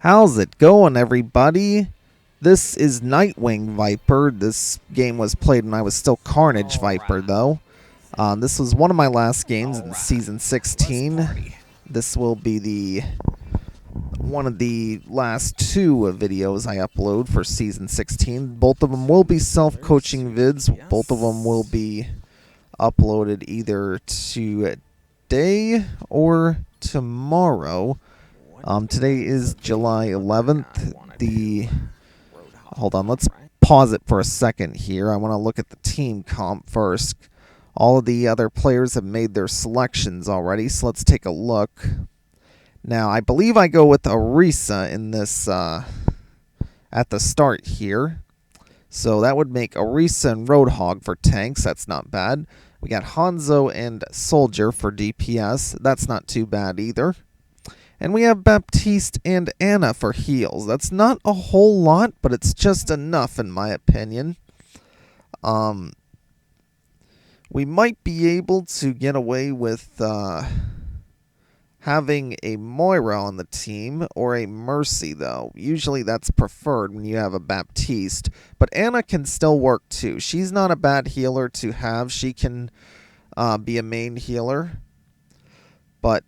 How's it going, everybody? This is Nightwing Viper. This game was played when I was still Carnage Viper, though. This was one of my last games in Season 16. This will be one of the last two videos I upload for Season 16. Both of them will be self-coaching vids. Both of them will be uploaded either today or tomorrow. Today is July 11th. Hold on, let's pause it for a second here. I want to look at the team comp first. All of the other players have made their selections already, so let's take a look. Now, I believe I go with Orissa in this at the start here. So that would make Orissa and Roadhog for tanks. That's not bad. We got Hanzo and Soldier for DPS. That's not too bad either. And we have Baptiste and Anna for heals. That's not a whole lot, but it's just enough in my opinion. We might be able to get away with having a Moira on the team or a Mercy, though. Usually that's preferred when you have a Baptiste. But Anna can still work too. She's not a bad healer to have. She can be a main healer. But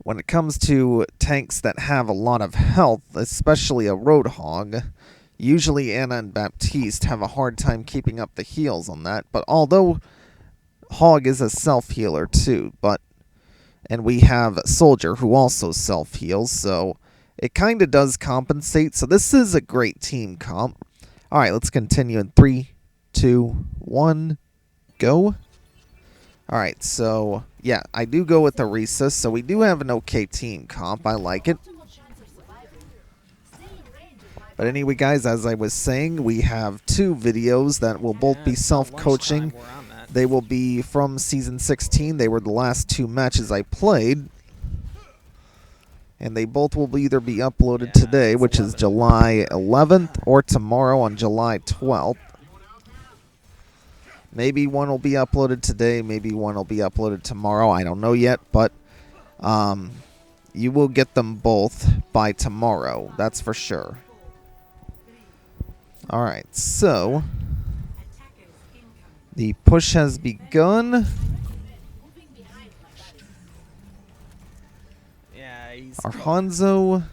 when it comes to tanks that have a lot of health, especially a Roadhog, usually Anna and Baptiste have a hard time keeping up the heals on that. But although Hog is a self-healer too, and we have Soldier who also self-heals, so it kind of does compensate. So this is a great team comp. Alright, let's continue in 3, 2, 1, go. Alright, so yeah, I do go with Orissa, so we do have an okay team comp. I like it. But anyway, guys, as I was saying, we have two videos that will both be self-coaching. They will be from Season 16. They were the last two matches I played. And they both will either be uploaded today, which is July 11th, or tomorrow on July 12th. Maybe one will be uploaded today, maybe one will be uploaded tomorrow. I don't know yet, but you will get them both by tomorrow. That's for sure. Alright, so the push has begun. Our Hanzo,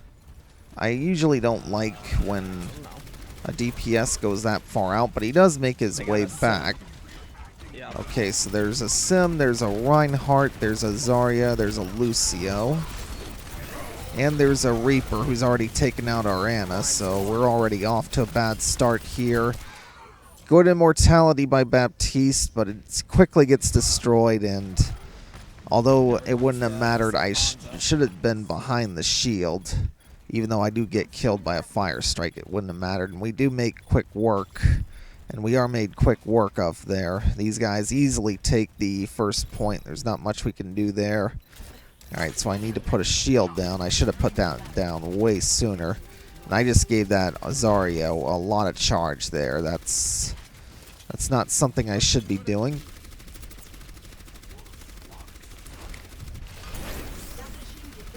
I usually don't like when a DPS goes that far out, but he does make his way back. Okay, so there's a Sim, there's a Reinhardt, there's a Zarya, there's a Lucio. And there's a Reaper who's already taken out our Anna, so we're already off to a bad start here. Good immortality by Baptiste, but it quickly gets destroyed, and although it wouldn't have mattered, I should have been behind the shield. Even though I do get killed by a fire strike, it wouldn't have mattered. And we do make quick work. And we are made quick work of there. These guys easily take the first point. There's not much we can do there. Alright, so I need to put a shield down. I should have put that down way sooner. And I just gave that Zarya a lot of charge there. That's not something I should be doing.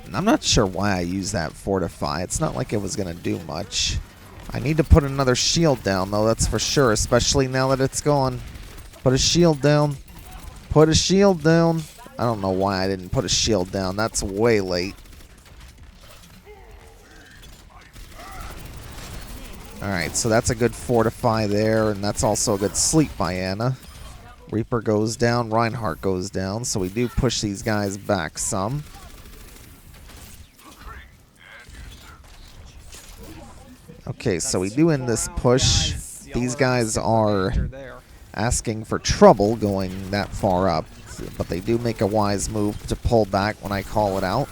And I'm not sure why I used that Fortify. It's not like it was going to do much. I need to put another shield down, though, that's for sure, especially now that it's gone. Put a shield down. Put a shield down. I don't know why I didn't put a shield down. That's way late. Alright, so that's a good Fortify there, and that's also a good sleep by Anna. Reaper goes down, Reinhardt goes down, so we do push these guys back some. Okay, so we do end this push. These guys are asking for trouble going that far up, but they do make a wise move to pull back when I call it out.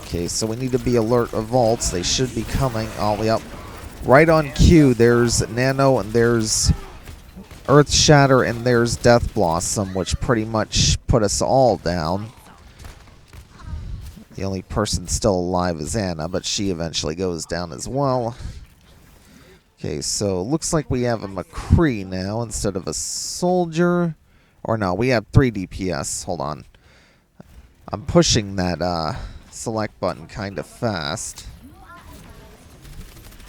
Okay, so we need to be alert of vaults. They should be coming. Oh, yep. Right on cue, there's Nano, and there's Earth Shatter, and there's Death Blossom, which pretty much put us all down. The only person still alive is Anna, but she eventually goes down as well. Okay, so looks like we have a McCree now instead of a Soldier. Or no, we have 3 DPS. Hold on. I'm pushing that select button kind of fast.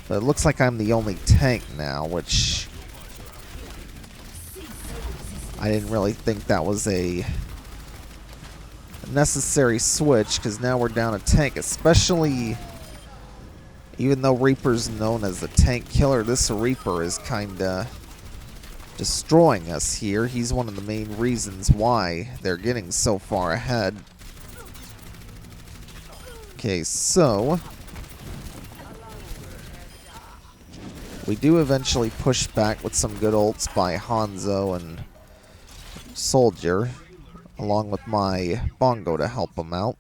But it looks like I'm the only tank now, which I didn't really think that was a necessary switch, because now we're down a tank, especially even though Reaper's known as a tank killer, this Reaper is kind of destroying us here. He's one of the main reasons why they're getting so far ahead. Okay, so we do eventually push back with some good ults by Hanzo and Soldier, along with my Bongo to help him out.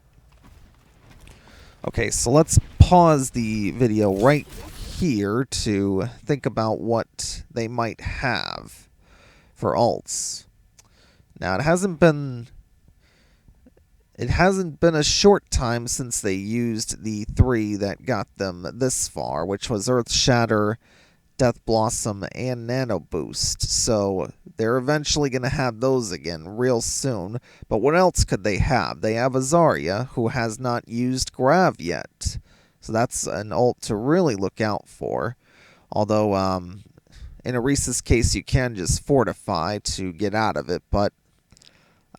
Okay, so let's pause the video right here to think about what they might have for ults. Now, it hasn't been a short time since they used the 3 that got them this far, which was Earth Shatter, Death Blossom, and Nano Boost. So they're eventually going to have those again real soon. But what else could they have? They have a Zarya, who has not used Grav yet. So that's an ult to really look out for. Although, in Orissa's case, you can just fortify to get out of it. But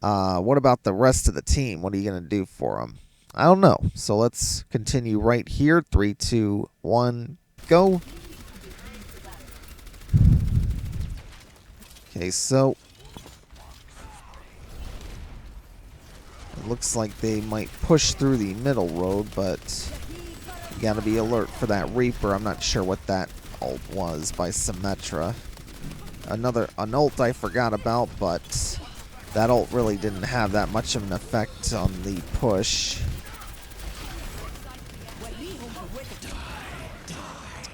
what about the rest of the team? What are you going to do for them? I don't know. So let's continue right here. 3, 2, 1, go. Okay, so it looks like they might push through the middle road, but you gotta be alert for that Reaper. I'm not sure what that ult was by Symmetra. An ult I forgot about, but that ult really didn't have that much of an effect on the push.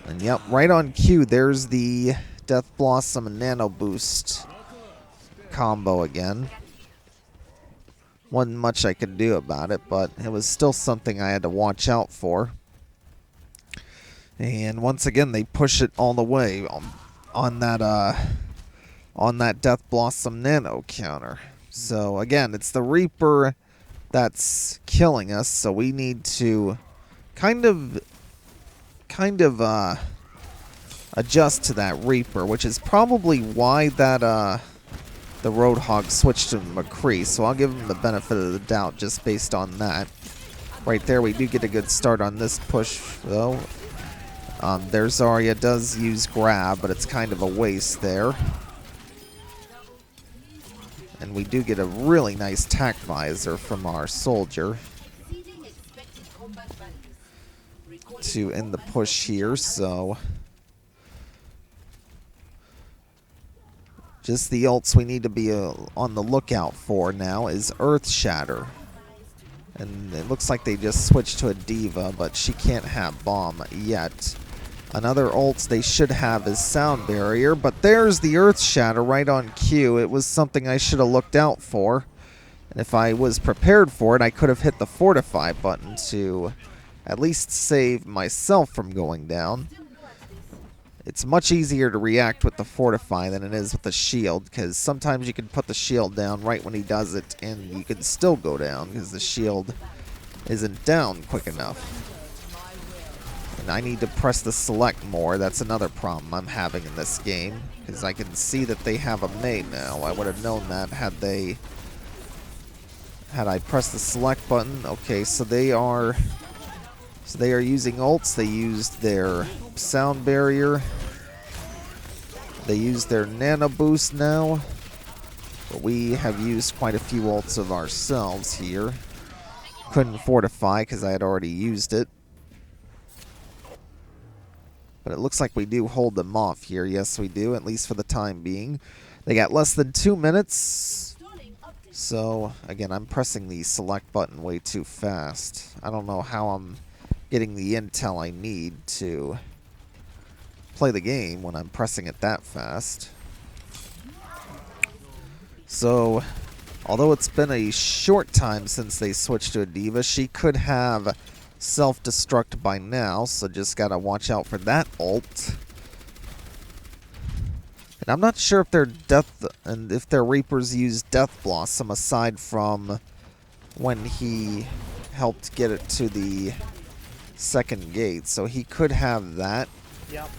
And yep, right on cue, there's the Death Blossom and Nano Boost combo again. Wasn't much I could do about it, but it was still something I had to watch out for. And once again, they push it all the way on that Death Blossom Nano counter. So again, it's the Reaper that's killing us, so we need to kind of adjust to that Reaper, which is probably why that the Roadhog switched to McCree. So I'll give him the benefit of the doubt just based on that. Right there, we do get a good start on this push, though. Their Zarya does use Grab, but it's kind of a waste there. And we do get a really nice tack visor from our Soldier to end the push here, so just the ults we need to be on the lookout for now is Earth Shatter. And it looks like they just switched to a Diva, but she can't have Bomb yet. Another ults they should have is Sound Barrier, but there's the Earth Shatter right on cue. It was something I should have looked out for. And if I was prepared for it, I could have hit the Fortify button to at least save myself from going down. It's much easier to react with the Fortify than it is with the shield, because sometimes you can put the shield down right when he does it, and you can still go down because the shield isn't down quick enough. And I need to press the select more. That's another problem I'm having in this game, because I can see that they have a Mei now. I would have known that had I pressed the select button. Okay, so they are using ults. They used their Sound Barrier. They used their Nano Boost now. But we have used quite a few ults of ourselves here. Couldn't fortify because I had already used it. But it looks like we do hold them off here. Yes, we do, at least for the time being. They got less than 2 minutes. So, again, I'm pressing the select button way too fast. I don't know how I'm getting the intel I need to play the game when I'm pressing it that fast. So, although it's been a short time since they switched to a Diva, she could have self-destruct by now, so just gotta watch out for that ult. And I'm not sure if their Reapers use Death Blossom aside from when he helped get it to the second gate, so he could have that. Yep.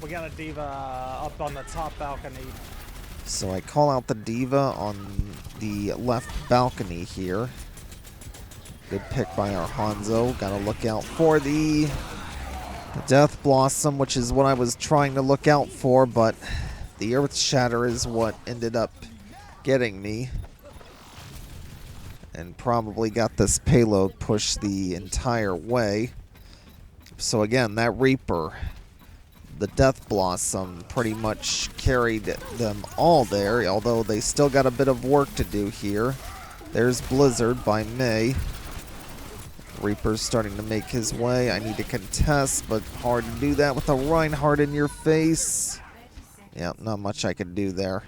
We got a D.Va up on the top balcony. So I call out the D.Va on the left balcony here. Good pick by our Hanzo. Gotta look out for the Death Blossom, which is what I was trying to look out for, but the Earth Shatter is what ended up getting me. And probably got this payload pushed the entire way. So again, that Reaper, the Death Blossom, pretty much carried them all there, although they still got a bit of work to do here. There's Blizzard by May. Reaper's starting to make his way. I need to contest, but hard to do that with a Reinhardt in your face. Yeah, not much I can do there.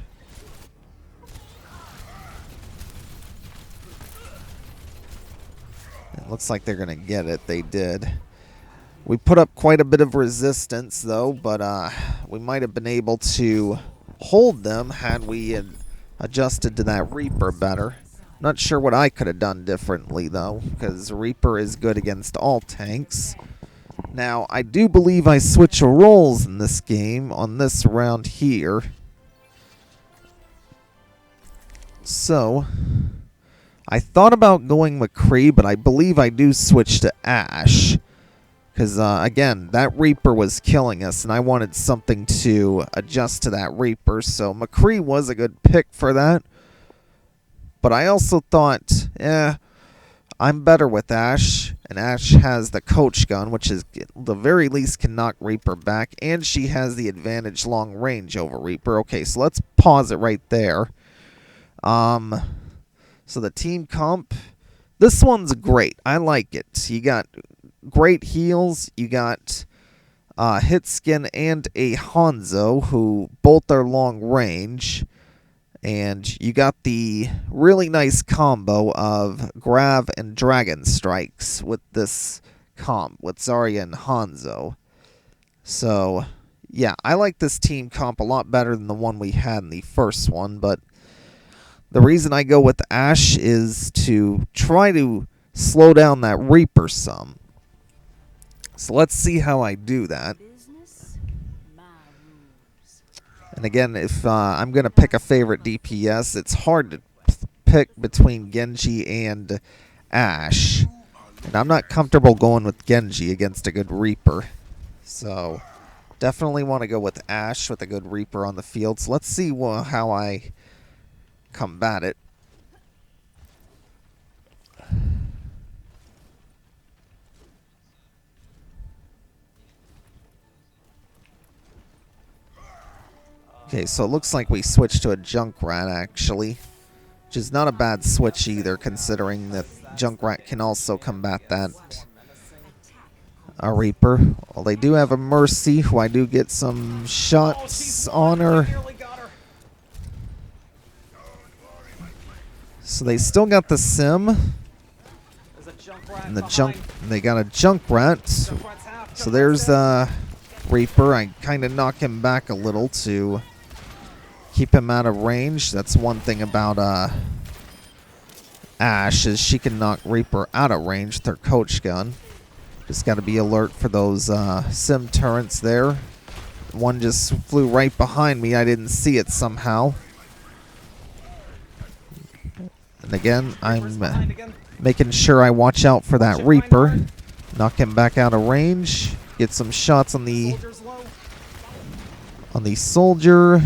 It looks like they're going to get it. They did. We put up quite a bit of resistance, though, but we might have been able to hold them had we adjusted to that Reaper better. Not sure what I could have done differently, though, because Reaper is good against all tanks. Now, I do believe I switch roles in this game on this round here. So, I thought about going McCree, but I believe I do switch to Ashe. Because, again, that Reaper was killing us, and I wanted something to adjust to that Reaper. So McCree was a good pick for that. But I also thought, I'm better with Ashe. And Ashe has the coach gun, which is, at the very least, can knock Reaper back. And she has the advantage long range over Reaper. Okay, so let's pause it right there. So the team comp, this one's great. I like it. You got great heals. You got Hitskin and a Hanzo, who both are long range. And you got the really nice combo of Grav and Dragon Strikes with this comp, with Zarya and Hanzo. So, yeah, I like this team comp a lot better than the one we had in the first one, but the reason I go with Ashe is to try to slow down that Reaper some. So let's see how I do that. And again, if I'm going to pick a favorite DPS, it's hard to pick between Genji and Ashe. And I'm not comfortable going with Genji against a good Reaper. So definitely want to go with Ashe with a good Reaper on the field. So let's see how I combat it. Okay, so it looks like we switched to a Junkrat, actually. Which is not a bad switch either, considering that Junkrat can also combat that Reaper. Well, they do have a Mercy, who I do get some shots on her. So they still got the Sim. And they got a Junkrat. So there's the Reaper. I kind of knock him back a little to keep him out of range. That's one thing about Ashe, is she can knock Reaper out of range with her coach gun. Just got to be alert for those Sim turrets there. One just flew right behind me. I didn't see it somehow. And again, I'm making sure I watch out for that Reaper. Knock him back out of range. Get some shots on the soldier.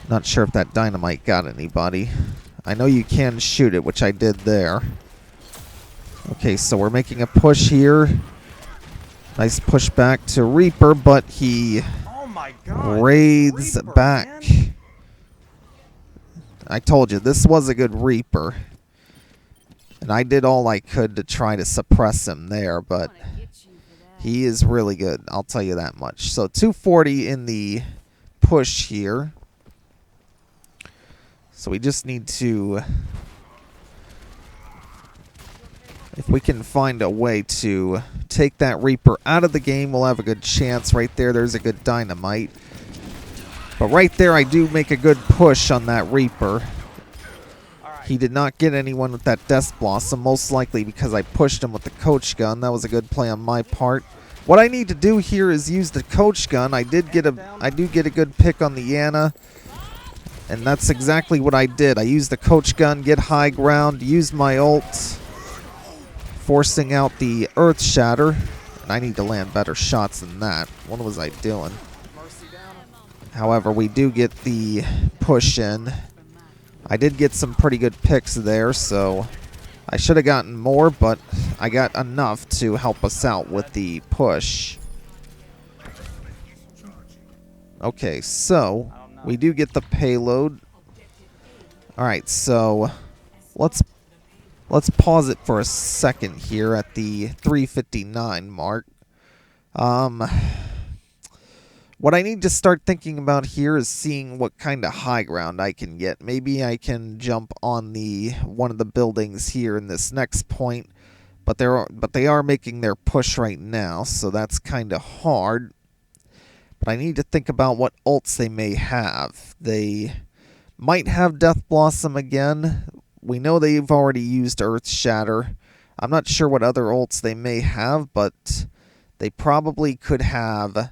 Not sure if that dynamite got anybody. I know you can shoot it, which I did there. Okay, so we're making a push here. Nice push back to Reaper, but he raids back. Man. I told you, this was a good Reaper. And I did all I could to try to suppress him there, but he is really good, I'll tell you that much. So 240 in the push here. So we just need to, if we can find a way to take that Reaper out of the game, we'll have a good chance. Right there, there's a good dynamite. But right there, I do make a good push on that Reaper. He did not get anyone with that Death Blossom, most likely because I pushed him with the Coach Gun. That was a good play on my part. What I need to do here is use the Coach Gun. I do get a good pick on the Yana, and that's exactly what I did. I used the Coach Gun, get high ground, used my ult, forcing out the Earth Shatter. And I need to land better shots than that. What was I doing? However, we do get the push in. I did get some pretty good picks there, so I should have gotten more, but I got enough to help us out with the push. Okay, so we do get the payload. Alright, so let's pause it for a second here at the 3:59 mark. What I need to start thinking about here is seeing what kind of high ground I can get. Maybe I can jump on one of the buildings here in this next point, but they are making their push right now, so that's kind of hard. But I need to think about what ults they may have. They might have Death Blossom again. We know they've already used Earth Shatter. I'm not sure what other ults they may have, but they probably could have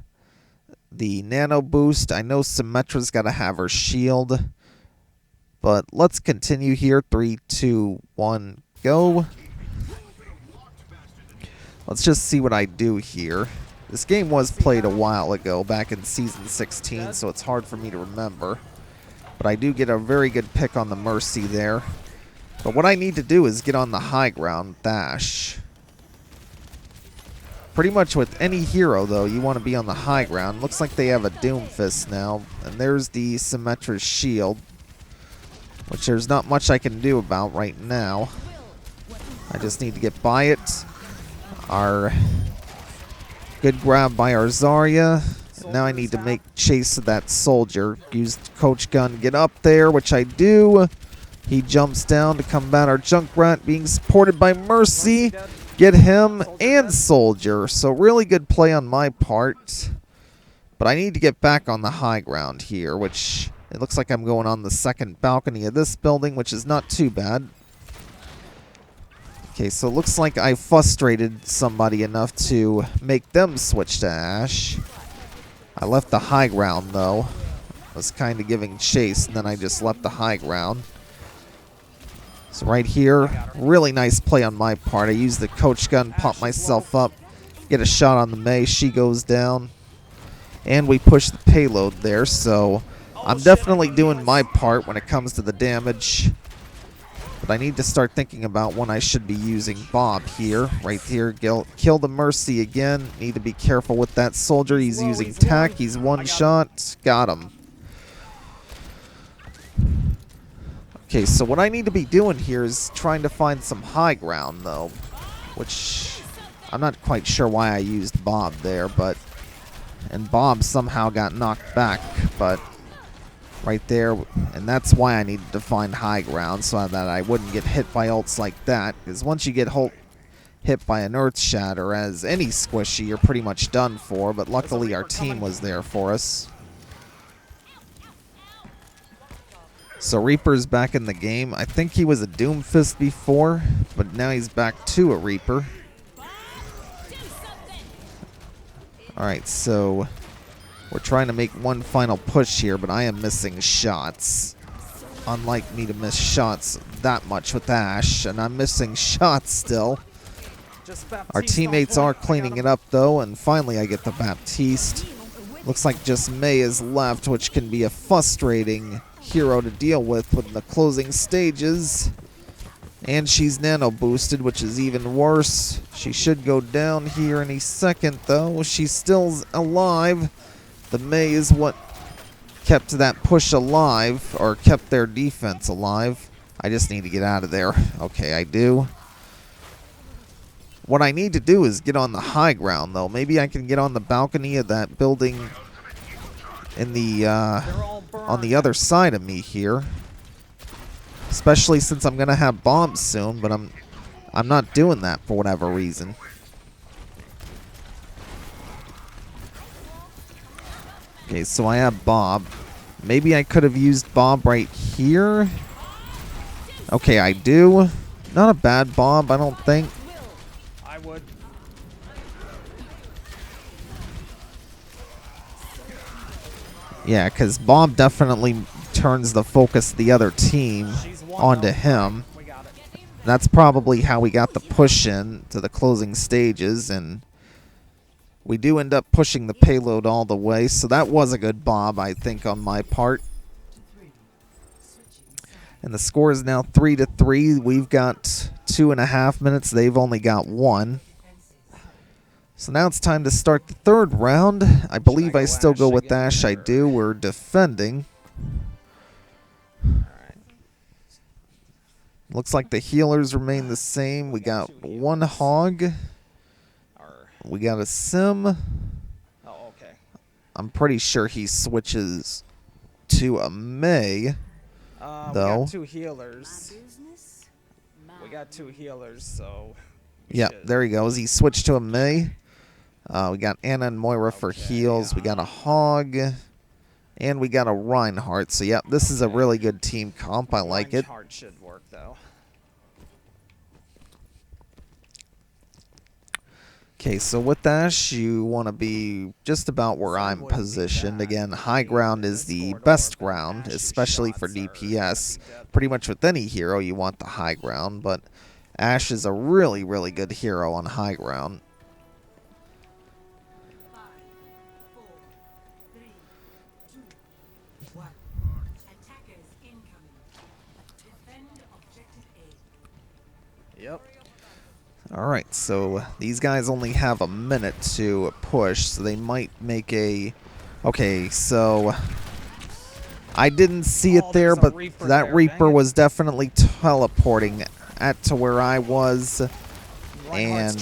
the Nano Boost. I know Symmetra's got to have her shield. But let's continue here. 3, 2, 1, go. Let's just see what I do here. This game was played a while ago, back in Season 16, so it's hard for me to remember. But I do get a very good pick on the Mercy there. But what I need to do is get on the high ground with Ashe. Pretty much with any hero, though, you want to be on the high ground. Looks like they have a Doomfist now. And there's the Symmetra's shield, which there's not much I can do about right now. I just need to get by it. Our good grab by our Zarya. Now I need to make chase of that soldier. Use Coach Gun, get up there, which I do. He jumps down to combat our Junkrat, being supported by Mercy. Get him and Soldier. So really good play on my part. But I need to get back on the high ground here, which it looks like I'm going on the second balcony of this building, which is not too bad. Okay, so it looks like I frustrated somebody enough to make them switch to Ashe. I left the high ground, though. I was kind of giving chase, and then I just left the high ground. So right here, really nice play on my part. I use the Coach Gun, pop myself up, get a shot on the Mei. She goes down. And we push the payload there, so I'm definitely doing my part when it comes to the damage. But I need to start thinking about when I should be using Bob here. Right here, kill the Mercy again. Need to be careful with that soldier. He's using tack. He's one shot. Got him. Okay, so what I need to be doing here is trying to find some high ground, though. Which I'm not quite sure why I used Bob there, but... And Bob somehow got knocked back, but... Right there, and that's why I needed to find high ground, so that I wouldn't get hit by ults like that. Because once you get hit by an Earth Shatter, as any squishy, you're pretty much done for. But luckily our team was there for us. So Reaper's back in the game. I think he was a Doomfist before, but now he's back to a Reaper. Alright, so... We're trying to make one final push here, but I am missing shots. Unlike me to miss shots that much with Ashe, and I'm missing shots still. Our teammates are cleaning it up, though, and finally I get the Baptiste. Looks like just Mei is left, which can be a frustrating hero to deal with the closing stages. And she's nano boosted, which is even worse. She should go down here any second, though. She's still alive. The Mei is what kept that push alive, or kept their defense alive. I just need to get out of there. Okay, I do. What I need to do is get on the high ground, though. Maybe I can get on the balcony of that building in the on the other side of me here. Especially since I'm gonna have bombs soon, but I'm not doing that for whatever reason. Okay, so I have Bob. Maybe I could have used Bob right here. Okay, I do. Not a bad bomb, I don't think. I would. Yeah, because Bob definitely turns the focus of the other team onto him. We got it. That's probably how we got the push in to the closing stages, and we do end up pushing the payload all the way, so that was a good Bob, I think, on my part. And the score is now 3-3. We've got 2.5 minutes. They've only got 1. So now it's time to start the third round. I believe I still go with Ashe. I do. We're defending. Looks like the healers remain the same. We got one hog. We got a sim. Oh, okay. I'm pretty sure he switches to a Mei, though. We got 2 healers. We got 2 healers, so... Yeah, there he goes. He switched to a Mei. We got Anna and Moira for heals. We got a hog. And we got a Reinhardt. So, yeah, this is a really good team comp. I like it. Reinhardt should work, though. Okay, so with Ashe, you want to be just about where I'm positioned. Again, high ground is the best ground, especially for DPS. Pretty much with any hero, you want the high ground, but Ashe is a really, really good hero on high ground. Yep. Alright, so these guys only have a minute to push, so they might make a... Okay, so... I didn't see it there, but that Reaper was definitely teleporting to where I was. And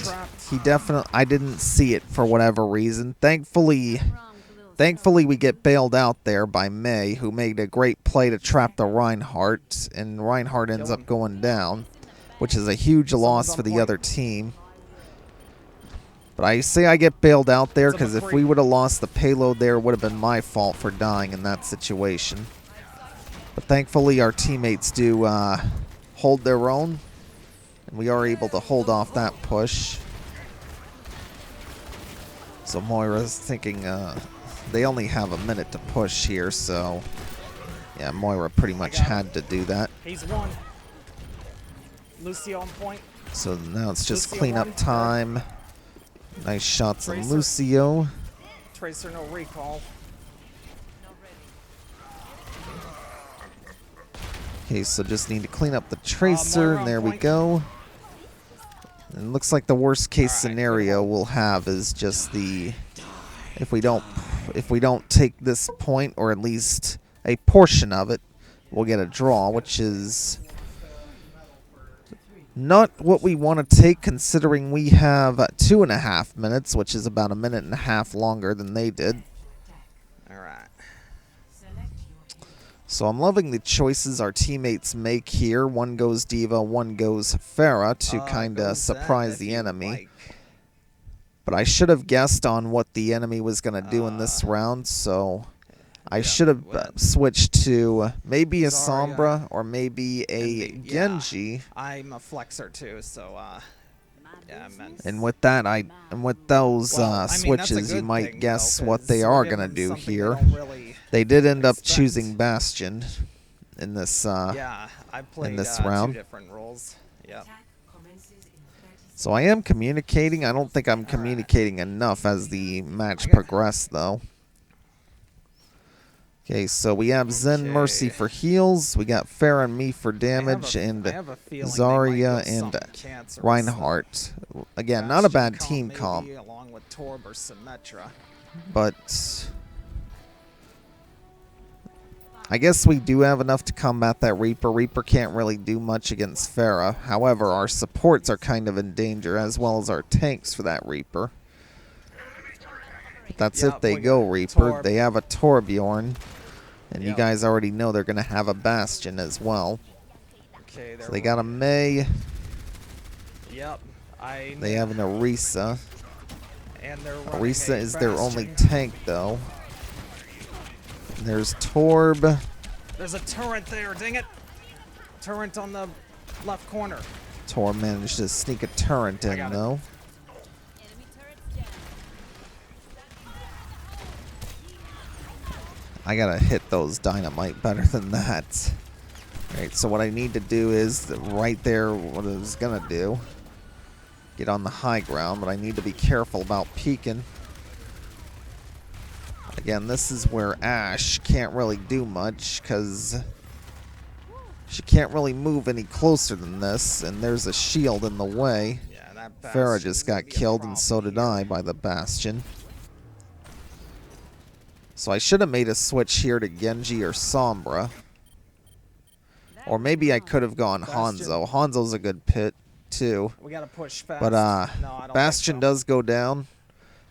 he definitely... I didn't see it for whatever reason. Thankfully, we get bailed out there by Mei, who made a great play to trap the Reinhardt. And Reinhardt ends up going down, which is a huge loss for the other team. But I say I get bailed out there because if we would have lost the payload there, it would have been my fault for dying in that situation. But thankfully our teammates do hold their own, and we are able to hold off that push. So Moira's thinking they only have a minute to push here, so yeah, Moira pretty much had to do that. He's one. Lucio on point. So now it's just cleanup time. Nice shots on Lucio. Tracer, no recall. Okay, so just need to clean up the Tracer, and there we go. And it looks like the worst case scenario we'll have is just the if we don't take this point, or at least a portion of it, we'll get a draw, which is not what we want to take, considering we have 2.5 minutes, which is about 1.5 minutes longer than they did. Alright. So I'm loving the choices our teammates make here. One goes D.Va, one goes Pharah to kind of surprise the enemy. But I should have guessed on what the enemy was going to do in this round, so I should have switched to maybe a Sombra or maybe a Genji. I'm a flexer too, so yeah. And with that, with those switches, you might guess what they are gonna do here. They did end up choosing Bastion in this yeah, I played in this round. 2 different roles. Yep. So I am communicating. I don't think I'm communicating enough as the match progressed, though. Okay, so we have Zen Mercy for heals. We got Pharah and me for damage, and Zarya and Reinhardt. Again, not a bad team comp. Along with Torb or Symmetra. But I guess we do have enough to combat that Reaper. Reaper can't really do much against Pharah. However, our supports are kind of in danger, as well as our tanks for that Reaper. But that's if they go Reaper. They have a Torbjorn. And you guys already know they're going to have a Bastion as well. Okay, so they got a Mei. Yep. They have an Orissa. And Orissa is their only tank, though. And there's Torb. There's a turret there, dang it. Turret on the left corner. Tor managed to sneak a turret in, got it. though. I gotta hit those dynamite better than that. Alright, so what I need to do is right there, what I was gonna do. Get on the high ground, but I need to be careful about peeking. Again, this is where Ashe can't really do much, because she can't really move any closer than this, and there's a shield in the way. Yeah, that Farah Bastion's just gonna got be a killed, and so problem did here. I by the Bastion. So I should have made a switch here to Genji or Sombra. Or maybe I could have gone Bastion. Hanzo. Hanzo's a good pit, too. We gotta push fast. But No, I don't Bastion think so. does go down.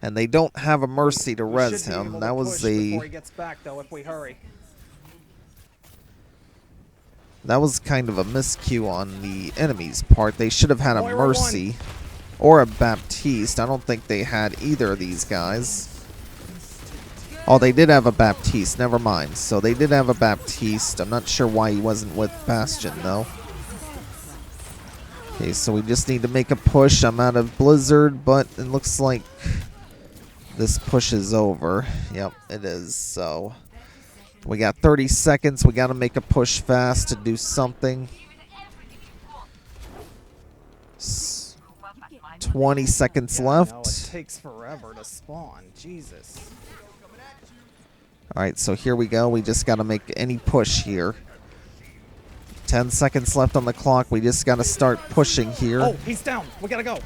And they don't have a mercy to We res should be able him. to That was push before a... he gets back, though, if we hurry. That was kind of a miscue on the enemy's part. They should have had a Moira Mercy or a Baptiste. I don't think they had either of these guys. Oh, they did have a Baptiste. Never mind. So they did have a Baptiste. I'm not sure why he wasn't with Bastion, though. Okay, so we just need to make a push. I'm out of Blizzard, but it looks like this push is over. Yep, it is. So... we got 30 seconds. We got to make a push fast to do something. 20 seconds Yeah, I left. know, it takes forever to spawn. Jesus. All right, so here we go. We just got to make any push here. 10 seconds left on the clock. We just got to start pushing here. Oh, he's down. We gotta go. All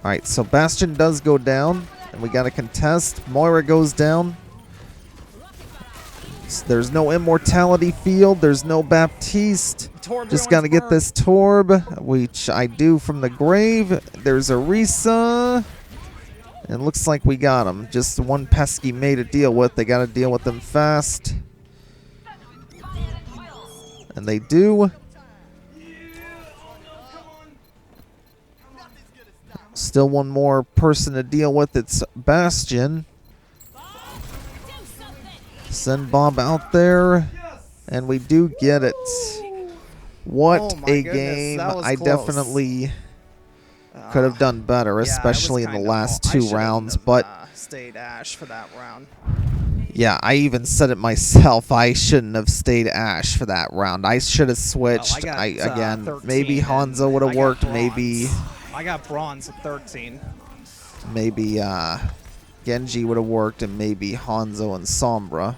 right, so Bastion does go down, and we got to contest. Moira goes down. There's no immortality field. There's no Baptiste. Torb Just got to get this Torb, which I do from the grave. There's Orissa. And it looks like we got him. Just one pesky May to deal with. They got to deal with them fast. And they do. Still one more person to deal with. It's Bastion. Send Bob out there, and we do get it. What Oh my a goodness, game. that was I close. definitely could have done better, especially in the last two rounds. But stayed Ashe for that round. yeah, I even said it myself. I shouldn't have stayed Ashe for that round. I should have switched. Well, Again, 13, maybe Hanzo would and have I got worked. Maybe bronze. I got bronze at 13. maybe Genji would have worked, and maybe Hanzo and Sombra.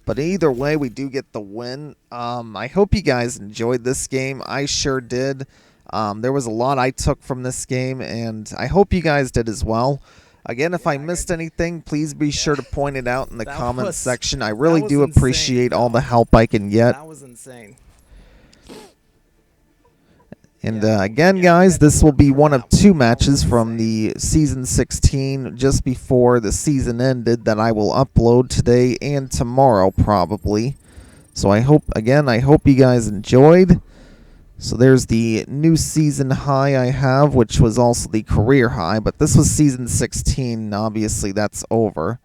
But either way, we do get the win. I hope you guys enjoyed this game. I sure did. There was a lot I took from this game, and I hope you guys did as well. Again, if I missed anything, please be sure to point it out in the comments section. I really was do insane, appreciate all the help I can get. That was insane. And again, guys, this will be one of two matches from the Season 16 just before the season ended that I will upload today and tomorrow probably. So I hope you guys enjoyed. So there's the new season high I have, which was also the career high, but this was Season 16. Obviously, that's over.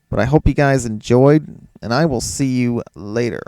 But I hope you guys enjoyed, and I will see you later.